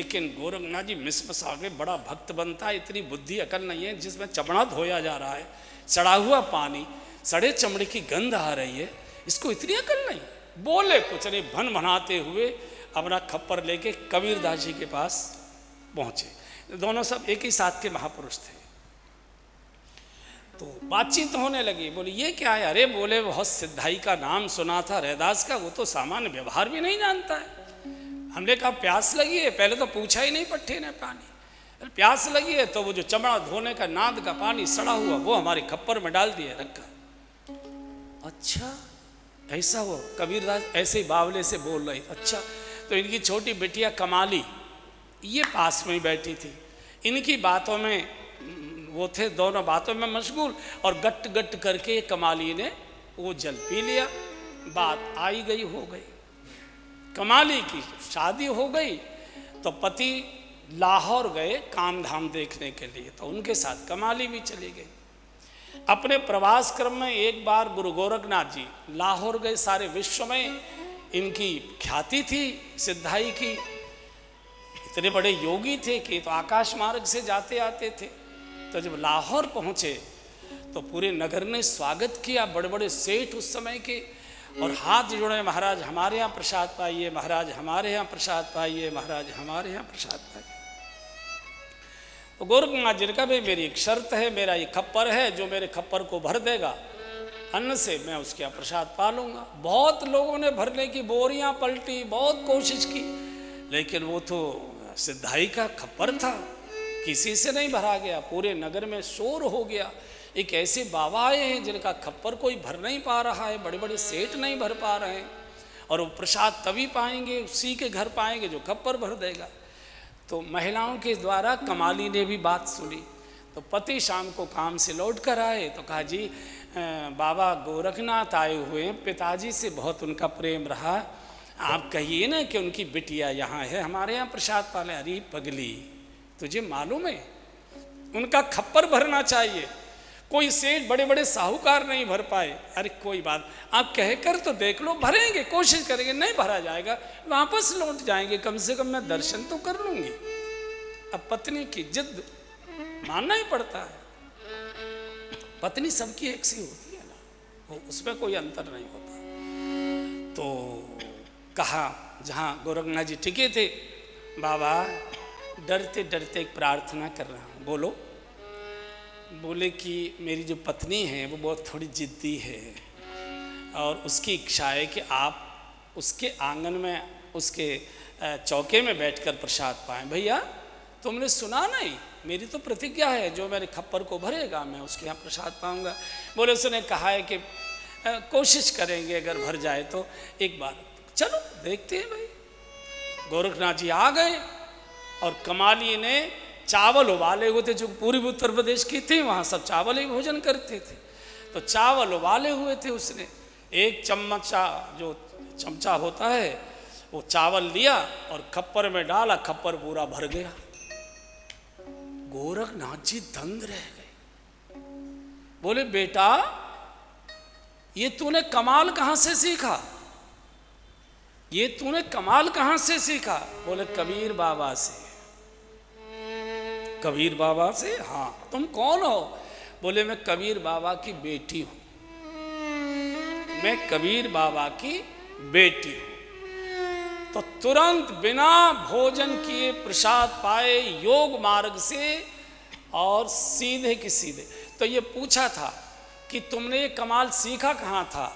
लेकिन गोरखनाथ जी मिसमस आ गए, बड़ा भक्त बनता है, इतनी बुद्धि अकल नहीं है, जिसमें चमड़ा धोया जा रहा है, सड़ा हुआ पानी, सड़े चमड़े की गंध आ रही है, इसको इतनी अकल नहीं। बोले कुछ नहीं, भन भनाते हुए अपना खप्पर लेके कबीरदास जी के पास पहुंचे। दोनों सब एक ही साथ के महापुरुष थे। तो बातचीत होने लगी। बोले ये क्या है? अरे बोले बहुत सिद्धाई का नाम सुना था रैदास का, वो तो सामान्य व्यवहार भी नहीं जानता है। हमने कहा प्यास लगी है, पहले तो पूछा ही नहीं पट्टे ने पानी, प्यास लगी है तो वो जो चमड़ा धोने का नाद का पानी सड़ा हुआ वो हमारे खप्पर में डाल दिए रखा। अच्छा ऐसा हो? कबीरदास ऐसे ही बावले से बोल रही। अच्छा, तो इनकी छोटी बेटिया कमाली ये पास में ही बैठी थी, इनकी बातों में वो थे, दोनों बातों में मशगूल, और गट गट करके कमाली ने वो जल पी लिया। बात आई गई हो गई, कमाली की शादी हो गई। तो पति लाहौर गए काम धाम देखने के लिए, तो उनके साथ कमाली भी चली गई। अपने प्रवास क्रम में एक बार गुरु गोरखनाथ जी लाहौर गए। सारे विश्व में इनकी ख्याति थी सिद्धाई की, इतने बड़े योगी थे कि तो आकाश मार्ग से जाते आते थे। तो जब लाहौर पहुँचे तो पूरे नगर ने स्वागत किया, बड़े बड़े सेठ उस समय के, और हाथ जोड़े, महाराज हमारे यहाँ प्रसाद पाइए, महाराज हमारे यहाँ प्रसाद पाइए, महाराज हमारे यहाँ प्रसाद पाइए। तो गोरखनाथ जी ने कहा भाई मेरी एक शर्त है, मेरा ये खप्पर है, जो मेरे खप्पर को भर देगा अन्न से मैं उसके यहाँ प्रसाद पा लूँगा। बहुत लोगों ने भरने की बोरियाँ पलटी, बहुत कोशिश की, लेकिन वो तो सिद्धाई का खप्पर था, किसी से नहीं भरा गया। पूरे नगर में शोर हो गया, एक ऐसे बाबा आए हैं जिनका खप्पर कोई भर नहीं पा रहा है, बड़े बड़े सेठ नहीं भर पा रहे हैं, और वो प्रसाद तभी पाएंगे, उसी के घर पाएंगे जो खप्पर भर देगा। तो महिलाओं के द्वारा कमाली ने भी बात सुनी। तो पति शाम को काम से लौट कर आए तो कहा जी बाबा गोरखनाथ आए हुए हैं, पिताजी से बहुत उनका प्रेम रहा, आप कहिए ना कि उनकी बिटिया यहाँ है, हमारे यहाँ प्रसाद पाले। अरे पगली, तुझे मालूम है उनका खप्पर भरना चाहिए, कोई सेठ बड़े बड़े साहूकार नहीं भर पाए। अरे कोई बात, आप कह कर तो देख लो, भरेंगे, कोशिश करेंगे, नहीं भरा जाएगा वापस लौट जाएंगे, कम से कम मैं दर्शन तो कर लूंगी। अब पत्नी की जिद मानना ही पड़ता है, पत्नी सबकी एक सी होती है ना, उसमें कोई अंतर नहीं होता। तो कहा, जहाँ गोरखनाथ जी टिके थे, बाबा डरते डरते एक प्रार्थना कर रहा हूँ, बोलो। बोले कि मेरी जो पत्नी है वो बहुत थोड़ी जिद्दी है, और उसकी इच्छा है कि आप उसके आंगन में, उसके चौके में बैठकर प्रसाद पाएं। भैया तुमने सुना नहीं, मेरी तो प्रतिज्ञा है, जो मेरे खप्पर को भरेगा मैं उसके यहाँ प्रसाद पाऊंगा। बोले उसने कहा है कि कोशिश करेंगे, अगर भर जाए तो एक बार चलो देखते हैं। भाई गोरखनाथ जी आ गए, और कमाली ने चावल उबाले हुए थे, जो पूर्वी उत्तर प्रदेश की थी, वहाँ सब चावल ही भोजन करते थे। तो चावल उबाले हुए थे, उसने एक चम्मचा, जो चमचा होता है, वो चावल लिया और खप्पर में डाला, खप्पर पूरा भर गया। गोरखनाथ जी दंग रह गए। बोले बेटा ये तूने कमाल कहाँ से सीखा, ये तूने कमाल कहाँ से सीखा? बोले कबीर बाबा से। कबीर बाबा से? हाँ। तुम कौन हो? बोले मैं कबीर बाबा की बेटी हूँ, मैं कबीर बाबा की बेटी हूँ। तो तुरंत बिना भोजन किए प्रसाद पाए योग मार्ग से, और सीधे की सीधे। तो ये पूछा था कि तुमने ये कमाल सीखा कहाँ था?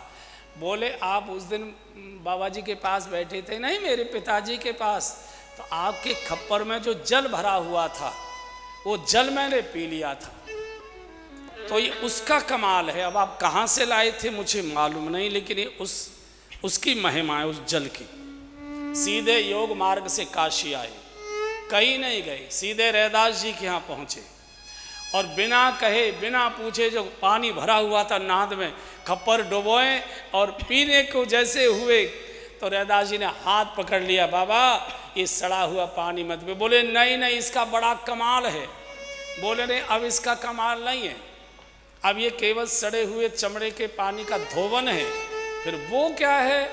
बोले आप उस दिन बाबा जी के पास बैठे थे, नहीं मेरे पिताजी के पास, तो आपके खप्पर में जो जल भरा हुआ था वो जल मैंने पी लिया था, तो ये उसका कमाल है। अब आप कहाँ से लाए थे मुझे मालूम नहीं, लेकिन ये उसकी महिमा है, उस जल की। सीधे योग मार्ग से काशी आए, कहीं नहीं गए, सीधे रैदास जी के यहाँ पहुँचे, और बिना कहे बिना पूछे जो पानी भरा हुआ था नाद में, खप्पर डुबोए और पीने को जैसे हुए तो रैदास जी ने हाथ पकड़ लिया, बाबा ये सड़ा हुआ पानी मत पियो। बोले नहीं नहीं, इसका बड़ा कमाल है। बोले नहीं, अब इसका कमाल नहीं है, अब ये केवल सड़े हुए चमड़े के पानी का धोवन है। फिर वो क्या है?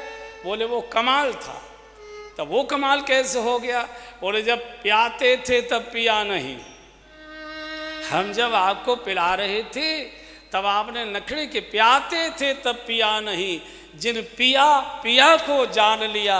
बोले वो कमाल था तब वो कमाल कैसे हो गया? बोले जब पियाते थे तब पिया नहीं, हम जब आपको पिला रहे थे तब आपने नखरे के पियाते थे तब पिया नहीं, जिन पिया पिया को जान लिया,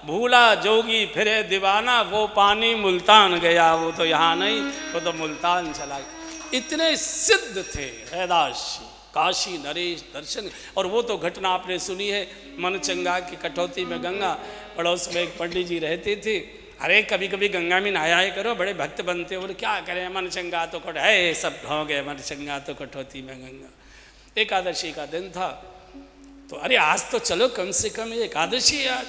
भूला जोगी फिरे दीवाना, वो पानी मुल्तान गया, वो तो यहाँ नहीं, वो तो मुल्तान चला गया। इतने सिद्ध थे रैदास जी, काशी नरेश दर्शन। और वो तो घटना आपने सुनी है, मनचंगा की कटौती में गंगा, पड़ोस में एक पंडित जी रहते थे। अरे कभी कभी गंगा में नहाया करो, बड़े भक्त बनते हो। बोले क्या करें, मनचंगा तो कट है, सब ढो गए, मनचंगा तो कटौती में गंगा। एकादशी का दिन था, तो अरे आज तो चलो कम से कम ये एकादशी है आज।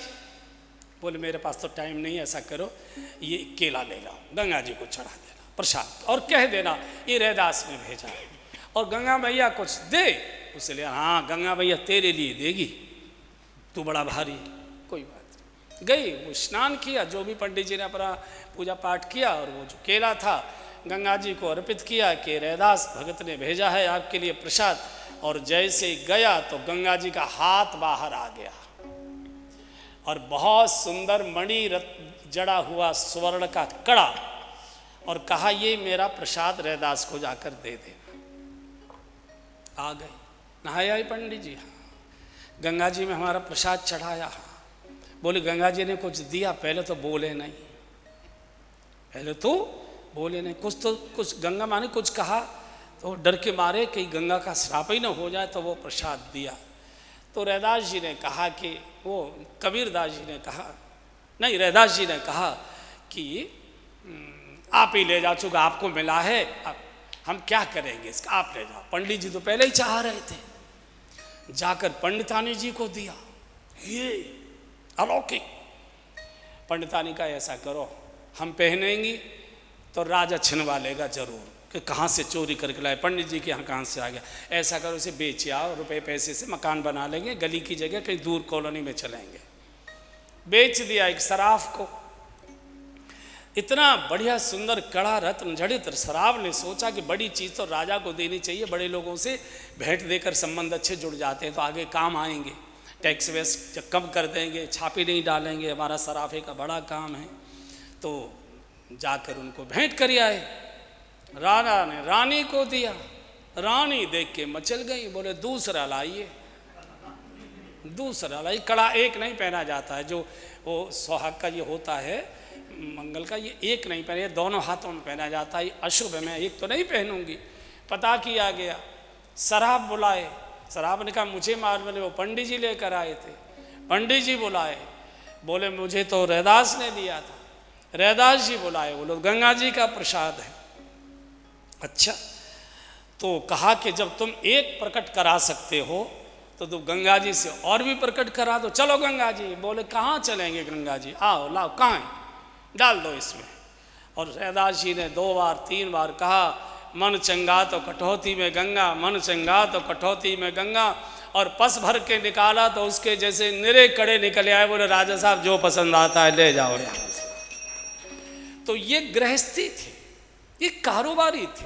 बोले मेरे पास तो टाइम नहीं है, ऐसा करो ये केला ले लाओ, गंगा जी को चढ़ा देना प्रसाद, और कह देना ये रैदास ने भेजा है, और गंगा मैया कुछ दे उसे ले। हाँ गंगा मैया तेरे लिए देगी, तू बड़ा भारी, कोई बात नहीं। गई, वो स्नान किया, जो भी पंडित जी ने अपना पूजा पाठ किया, और वो जो केला था गंगा जी को अर्पित किया कि रैदास भगत ने भेजा है आपके लिए प्रसाद। और जैसे गया तो गंगा जी का हाथ बाहर आ गया, और बहुत सुंदर मणि जड़ा हुआ स्वर्ण का कड़ा, और कहा ये मेरा प्रसाद रैदास को जाकर दे देना। आ गए, नहाया ही पंडित जी, हाँ गंगा जी में हमारा प्रसाद चढ़ाया। हाँ बोले गंगा जी ने कुछ दिया? पहले तो बोले नहीं, पहले तो बोले नहीं, कुछ गंगा माँ ने कुछ कहा तो डर के मारे कहीं गंगा का श्राप ही न हो जाए, तो वो प्रसाद दिया। तो रैदास जी ने कहा कि वो कबीरदास जी ने कहा, नहीं रैदास जी ने कहा कि आप ही ले जाओ, चूँकि आपको मिला है, हम क्या करेंगे इसका, आप ले जाओ। पंडित जी तो पहले ही चाह रहे थे, जाकर पंडितानी जी को दिया। ये अलौकिक। पंडितानी का ऐसा करो, हम पहनेंगी तो राजा छिनवा लेगा जरूर कि कहाँ से चोरी करके लाए, पंडित जी के यहाँ कहाँ से आ गया। ऐसा करो इसे बेच आओ, रुपए पैसे से मकान बना लेंगे, गली की जगह कहीं दूर कॉलोनी में चलेंगे। बेच दिया एक सराफ को। इतना बढ़िया सुंदर कड़ा रत्न जड़ित शराब ने सोचा कि बड़ी चीज़ तो राजा को देनी चाहिए, बड़े लोगों से भेंट देकर संबंध अच्छे जुड़ जाते हैं तो आगे काम आएंगे, टैक्स वैक्स कम कर देंगे, छापे नहीं डालेंगे, हमारा सराफे का बड़ा काम है। तो जाकर उनको भेंट कर आए। राणा ने रानी को दिया, रानी देख के मचल गई, बोले दूसरा लाइए, दूसरा लाइए। कड़ा एक नहीं पहना जाता है, जो वो सुहाग का ये होता है मंगल का, ये एक नहीं पहना, ये दोनों हाथों में पहना जाता है, अशुभ है, मैं एक तो नहीं पहनूंगी। पता किया गया, शराब बुलाए, शराब ने कहा मुझे मार, बोले वो पंडित जी लेकर आए थे, पंडित जी बुलाए, बोले मुझे तो रैदास ने दिया था, रैदास जी बुलाए, बोलो गंगा जी का प्रसाद है। अच्छा, तो कहा कि जब तुम एक प्रकट करा सकते हो तो तुम गंगा जी से और भी प्रकट करा दो, चलो गंगा जी। बोले कहाँ चलेंगे गंगा जी, आओ लाओ, कहाँ है, डाल दो इसमें। और रैदास जी ने 2 बार 3 बार कहा, मन चंगा तो कटौती में गंगा, मन चंगा तो कटौती में गंगा। और पस भर के निकाला तो उसके जैसे निरे कड़े निकले आए। बोले राजा साहब जो पसंद आता है ले जाओ यहाँ से। तो ये गृहस्थी थे, ये कारोबारी थे,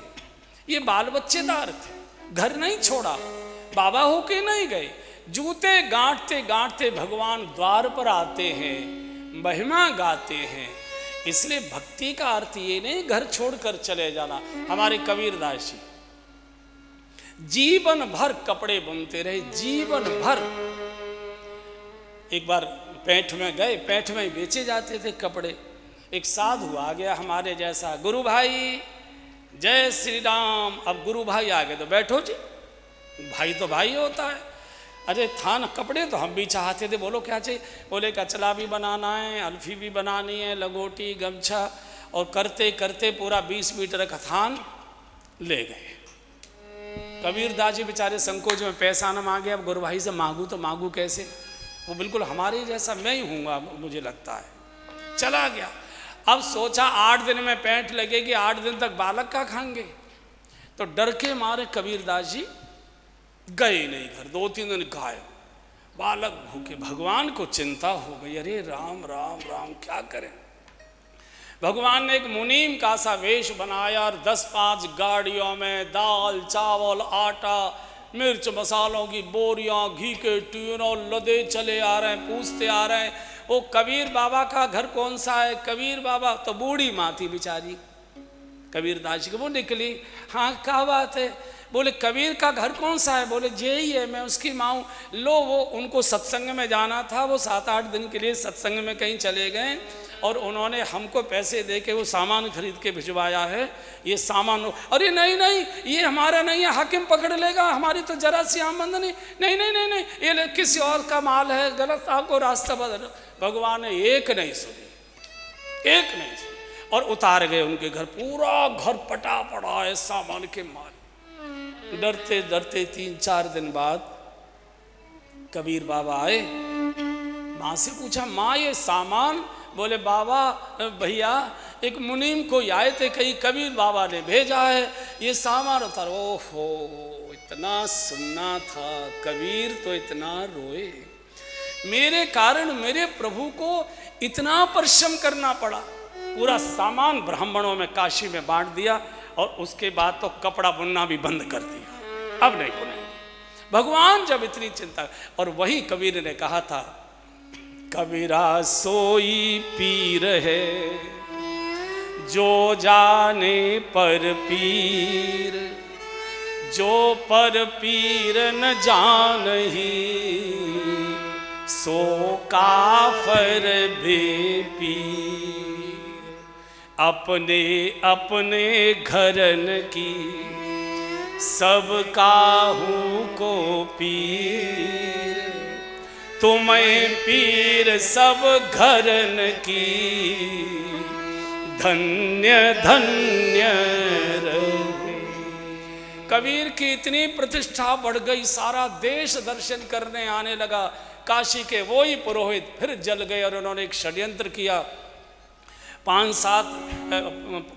ये बाल बच्चेदार थे, घर नहीं छोड़ा, बाबा होके नहीं गए, जूते गांठते गांठते भगवान द्वार पर आते हैं, महिमा गाते हैं। इसलिए भक्ति का अर्थ ये नहीं घर छोड़कर चले जाना। हमारे कबीरदास जी जीवन भर कपड़े बुनते रहे, जीवन भर। एक बार पैठ में गए, पैठ में बेचे जाते थे कपड़े। एक साधु आ गया हमारे जैसा, गुरु भाई जय श्री राम। अब गुरु भाई आ गए तो बैठो जी, भाई तो भाई होता है। अरे था ना कपड़े, तो हम भी चाहते थे, बोलो क्या चाहिए। बोले कचला भी बनाना है, अल्फी भी बनानी है, लगोटी गमछा, और करते करते पूरा 20 मीटर का थान ले गए। कबीरदास जी बेचारे संकोच में पैसा न मांगे, अब गुरु भाई से मांगू तो मांगू कैसे, वो बिल्कुल हमारे जैसा मैं ही हूँगा मुझे लगता है। चला गया। अब सोचा 8 दिन में पैंट लगेगी, 8 दिन तक बालक का खाएंगे, तो डर के मारे कबीरदास जी गए नहीं घर। 2-3 दिन गायब, बालक भूखे। भगवान को चिंता हो गई, अरे राम राम राम क्या करें। भगवान ने एक मुनीम का सा वेश बनाया और 10-5 गाड़ियों में दाल चावल आटा मिर्च मसालों की बोरियां, घी के टीनों लदे चले आ रहे हैं, पूछते आ रहे हैं वो कबीर बाबा का घर कौन सा है। कबीर बाबा तो बूढ़ी माँ थी बेचारी, कबीर दास जी को वो निकली, हाँ क्या बात है, बोले कबीर का घर कौन सा है, बोले यही है, मैं उसकी माँ हूँ। लो वो उनको सत्संग में जाना था, वो 7-8 दिन के लिए सत्संग में कहीं चले गए और उन्होंने हमको पैसे दे के वो सामान खरीद के भिजवाया है। ये सामान, अरे नहीं नहीं ये हमारा नहीं है, हाकिम पकड़ लेगा, हमारी तो जरा सी आमदनी नहीं नहीं नहीं नहीं ये किसी और का माल है, गलत आपको रास्ता बदलो। भगवान ने एक नहीं सुनी, एक नहीं सुनी और उतार गए उनके घर। पूरा घर पटा पड़ा है सामान के माल। डरते डरते 3-4 दिन बाद कबीर बाबा आए, माँ से पूछा माँ ये सामान, बोले बाबा भैया एक मुनीम को आए थे, कहीं कबीर बाबा ने भेजा है ये सामान उतार। ओहो इतना सुनना था, कबीर तो इतना रोए, मेरे कारण मेरे प्रभु को इतना परिश्रम करना पड़ा। पूरा सामान ब्राह्मणों में काशी में बांट दिया और उसके बाद तो कपड़ा बुनना भी बंद कर दिया, अब नहीं बुने। भगवान जब इतनी चिंता, और वही कबीर ने कहा था कबीरा सोई पीर है जो जाने पर पीर, जो पर पीर न जानही सो काफर बे पीर। अपने अपने घरन की सब काहू को पीर, तुम्हें पीर सब घरन की धन्य धन्य रहे। कबीर की इतनी प्रतिष्ठा बढ़ गई, सारा देश दर्शन करने आने लगा। काशी के वो ही पुरोहित फिर जल गए और उन्होंने एक षड्यंत्र किया। 5-7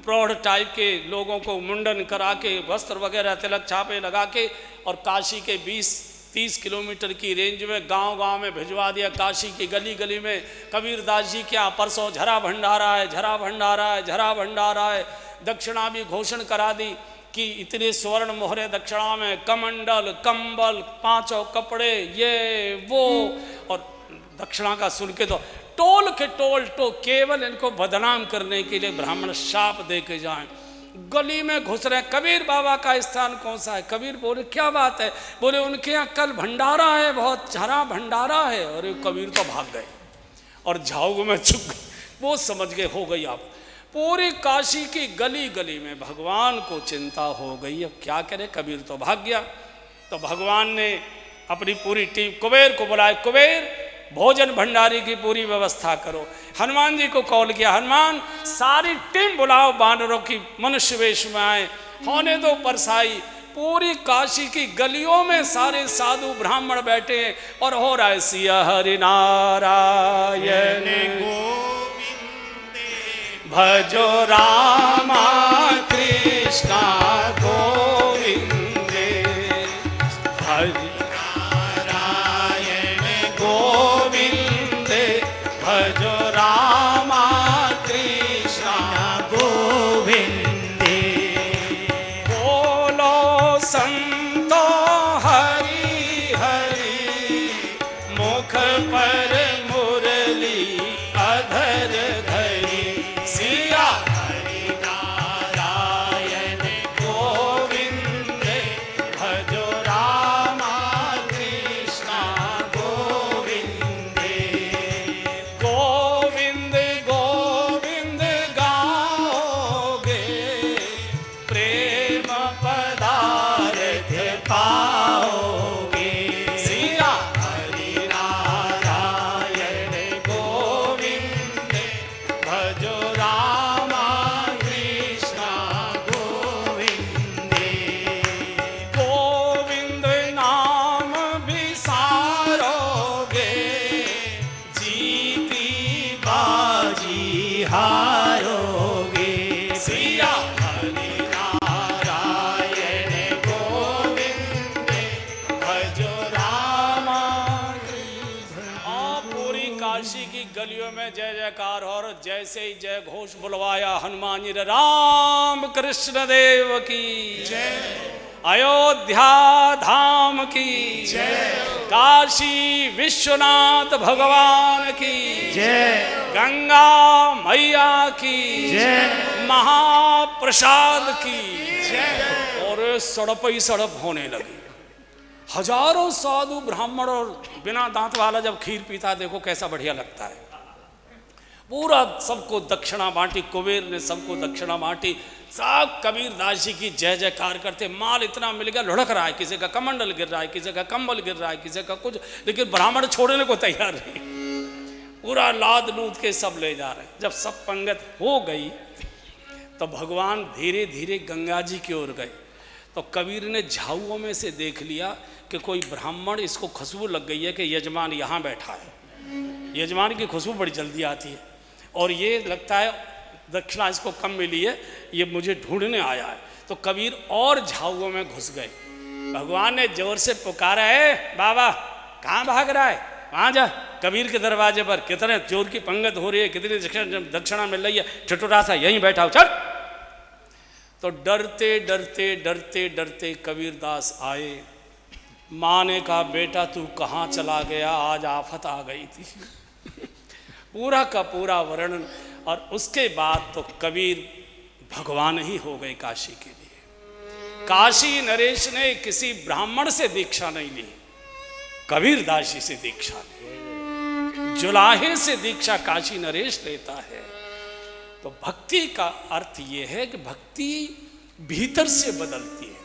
प्रौढ़ टाइप के लोगों को मुंडन करा के, वस्त्र वगैरह तिलक छापे लगा के, और काशी के 20-30 किलोमीटर की रेंज में गांव-गांव में भिजवा दिया। काशी की गली गली में कबीर दास जी क्या परसों झरा भंडारा है, झरा भंडारा है, झरा भंडारा है। दक्षिणा भी घोषण करा दी कि इतने स्वर्ण मोहरे दक्षिणा में, कमंडल, कंबल, 5 कपड़े, ये वो, और दक्षिणा का शुल्क तो टोल के टोल तो केवल इनको बदनाम करने के लिए ब्राह्मण शाप दे के जाएं। गली में घुस रहे, कबीर बाबा का स्थान कौन सा है? कबीर बोले क्या बात है? बोले उनके यहाँ कल भंडारा है, बहुत झरा भंडारा है। और कबीर तो भाग गए और झाऊ में छुप गए। वो समझ गए हो गई आप। पूरी काशी की गली गली में भगवान को चिंता हो गई, अब क्या करे, कबीर तो भाग गया। तो भगवान ने अपनी पूरी टीम कुबेर को बुलाए, कुबेर भोजन भंडारी की पूरी व्यवस्था करो। हनुमान जी को कॉल किया, हनुमान सारी टीम बुलाओ, बानरों की मनुष्य वेश में आए, होने दो परसाई। पूरी काशी की गलियों में सारे साधु ब्राह्मण बैठे और हो रहा है सिया हरि नारायण भजो रामा कृष्णा गोविंदे, हरि नारायण गोविंदे भजो रामा कृष्णा गोविंदे। बोलो संतो हरि हरि, मुख पर मुरली अधर धरी, सिया हरि नारायण गोविंदे भजो रामा कृष्णा गोविंदे। गोविंद गोविंद गाओगे, प्रेम पदार्थ पाओगे, सिया हरि नारायण गोविंदे भजो रामा कृष्णा गोविंदे। गोविंद नाम विसारोगे, जीती बाजी हारोगे, सिया हरि नारायण गोविंदे भजो रामा कृष्ण। पूरी काशी की गलियों में जय जयकार, और जैसे ही जय घोष बुलवाया हनुमान जी ने, राम कृष्ण देव की जय। अयोध्या धाम की जय, काशी विश्वनाथ भगवान की जय, गंगा मैया की जय, महाप्रसाद की जय। और सड़प ही सड़प होने लगी। हजारों साधु ब्राह्मण और बिना दांत वाला जब खीर पीता देखो कैसा बढ़िया लगता है। पूरा सबको दक्षिणा बांटी, कुबेर ने सबको दक्षिणा बांटी, सब कबीरदास जी की जय जयकार करते। माल इतना मिल गया, लुढ़क रहा है, किसी का कमंडल गिर रहा है, किसी का कंबल गिर रहा है, किसी का कुछ, लेकिन ब्राह्मण छोड़ने को तैयार नहीं। पूरा लाद लूद के सब ले जा रहे हैं। जब सब पंगत हो गई तो भगवान धीरे धीरे गंगा जी की ओर गए। तो कबीर ने झाऊओं में से देख लिया कि कोई ब्राह्मण, इसको खुशबू लग गई है कि यजमान यहाँ बैठा है। यजमान की खुशबू बड़ी जल्दी आती है और ये लगता है दक्षिणा इसको कम मिली है, ये मुझे ढूंढने आया है। तो कबीर और झाऊओं में घुस गए। भगवान ने जोर से पुकारा, है बाबा कहाँ भाग रहा है, वहाँ जा कबीर के दरवाजे पर। कितने जोर की पंगत हो रही है, कितनी दक्षिणा मिल रही है, ठिठुरा सा यहीं बैठा हो, चल। तो डरते डरते डरते डरते कबीरदास आए। माँ ने कहा, बेटा तू कहाँ चला गया, आज आफत आ गई थी। पूरा का पूरा वर्णन। और उसके बाद तो कबीर भगवान ही हो गए काशी के लिए। काशी नरेश ने किसी ब्राह्मण से दीक्षा नहीं ली, कबीरदास जी से दीक्षा ली। जुलाहे से दीक्षा काशी नरेश लेता है। तो भक्ति का अर्थ ये है कि भक्ति भीतर से बदलती है।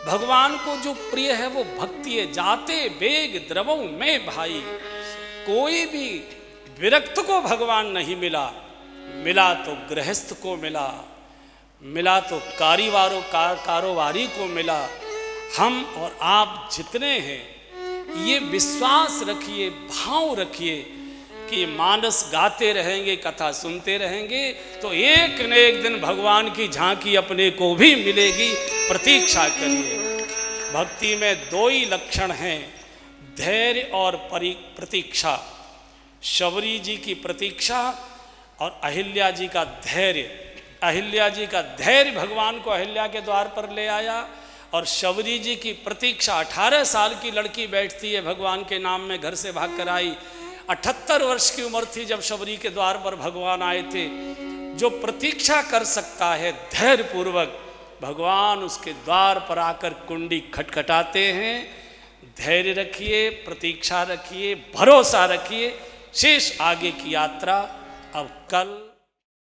भगवान को जो प्रिय है वो भक्ति है। जाते बेग द्रवों में भाई, कोई भी विरक्त को भगवान नहीं मिला, मिला तो गृहस्थ को मिला, मिला तो कारोबारी को मिला। हम और आप जितने हैं, ये विश्वास रखिए, भाव रखिए कि मानस गाते रहेंगे, कथा सुनते रहेंगे तो एक न एक दिन भगवान की झांकी अपने को भी मिलेगी। प्रतीक्षा करिए। भक्ति में दो ही लक्षण हैं, धैर्य और प्रतीक्षा। शबरी जी की प्रतीक्षा और अहिल्या जी का धैर्य। अहिल्या जी का धैर्य भगवान को अहिल्या के द्वार पर ले आया और शबरी जी की प्रतीक्षा। 18 साल की लड़की बैठती है, भगवान के नाम में घर से भाग कर आई। 78 वर्ष की उम्र थी जब शबरी के द्वार पर भगवान आए थे। जो प्रतीक्षा कर सकता है धैर्य पूर्वक, भगवान उसके द्वार पर आकर कुंडी खटखटाते हैं। धैर्य रखिए, प्रतीक्षा रखिए, भरोसा रखिए। शेष आगे की यात्रा अब कल